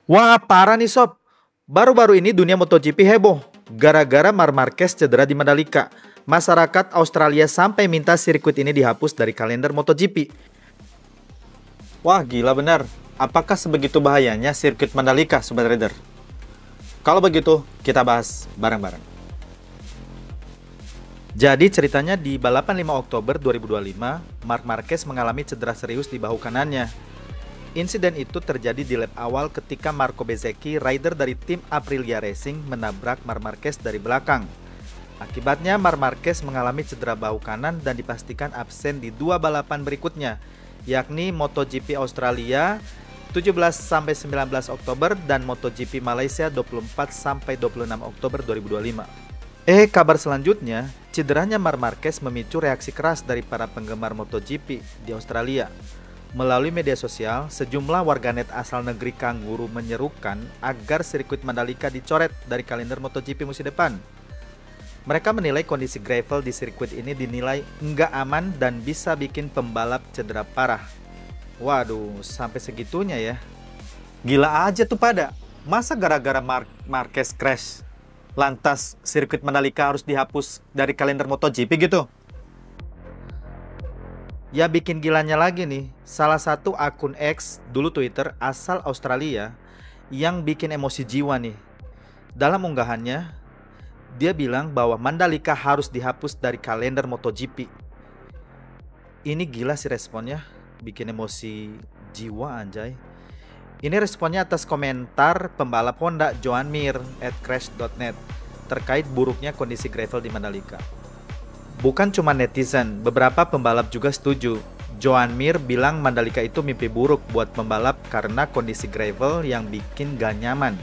Wah, parah nih sob. Baru-baru ini dunia MotoGP heboh gara-gara Marc Marquez cedera di Mandalika. Masyarakat Australia sampai minta sirkuit ini dihapus dari kalender MotoGP. Wah, gila benar. Apakah sebegitu bahayanya sirkuit Mandalika, Sobat Rider? Kalau begitu, kita bahas bareng-bareng. Jadi ceritanya di balapan 5 Oktober 2025, Marc Marquez mengalami cedera serius di bahu kanannya. Insiden itu terjadi di lap awal ketika Marco Bezzecchi, rider dari tim Aprilia Racing, menabrak Marc Marquez dari belakang. Akibatnya Marc Marquez mengalami cedera bahu kanan dan dipastikan absen di dua balapan berikutnya, yakni MotoGP Australia 17-19 Oktober dan MotoGP Malaysia 24-26 Oktober 2025. Kabar selanjutnya, cederanya Marc Marquez memicu reaksi keras dari para penggemar MotoGP di Australia. Melalui media sosial, sejumlah warganet asal negeri Kanguru menyerukan agar sirkuit Mandalika dicoret dari kalender MotoGP musim depan. Mereka menilai kondisi gravel di sirkuit ini dinilai nggak aman dan bisa bikin pembalap cedera parah. Waduh, sampai segitunya ya. Gila aja tuh pada. Masa gara-gara Marquez crash, lantas sirkuit Mandalika harus dihapus dari kalender MotoGP gitu? Ya bikin gilanya lagi nih, salah satu akun X, dulu Twitter, asal Australia, yang bikin emosi jiwa nih. Dalam unggahannya, dia bilang bahwa Mandalika harus dihapus dari kalender MotoGP. Ini gila sih responnya, bikin emosi jiwa anjay. Ini responnya atas komentar pembalap Honda Joan Mir @crash.net terkait buruknya kondisi gravel di Mandalika. Bukan cuma netizen, beberapa pembalap juga setuju. Joan Mir bilang Mandalika itu mimpi buruk buat pembalap karena kondisi gravel yang bikin gak nyaman.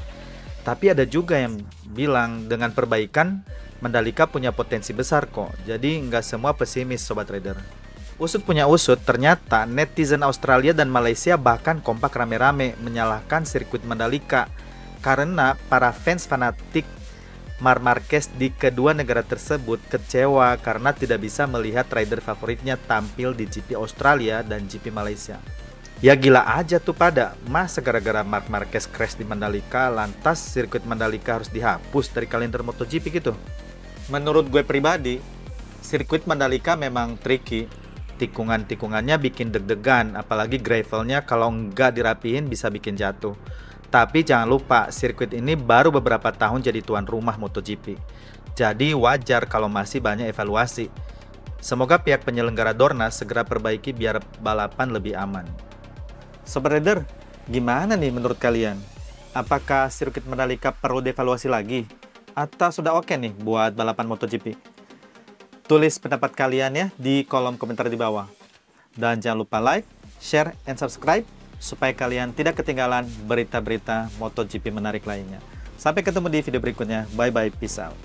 Tapi ada juga yang bilang dengan perbaikan, Mandalika punya potensi besar kok. Jadi nggak semua pesimis Sobat Rider. Usut punya usut, ternyata netizen Australia dan Malaysia bahkan kompak rame-rame menyalahkan sirkuit Mandalika karena para fans fanatik Marc Marquez di kedua negara tersebut kecewa karena tidak bisa melihat rider favoritnya tampil di GP Australia dan GP Malaysia. Ya gila aja tuh pada, masa gara-gara Marc Marquez crash di Mandalika lantas sirkuit Mandalika harus dihapus dari kalender MotoGP gitu? Menurut gue pribadi, sirkuit Mandalika memang tricky. Tikungan-tikungannya bikin deg-degan, apalagi gravelnya kalau nggak dirapihin bisa bikin jatuh. Tapi jangan lupa, sirkuit ini baru beberapa tahun jadi tuan rumah MotoGP. Jadi wajar kalau masih banyak evaluasi. Semoga pihak penyelenggara Dorna segera perbaiki biar balapan lebih aman. Sobat Rider, gimana nih menurut kalian? Apakah sirkuit Mandalika perlu dievaluasi lagi? Atau sudah oke nih buat balapan MotoGP? Tulis pendapat kalian ya di kolom komentar di bawah. Dan jangan lupa like, share, and subscribe supaya kalian tidak ketinggalan berita-berita MotoGP menarik lainnya. Sampai ketemu di video berikutnya. Bye-bye, peace out.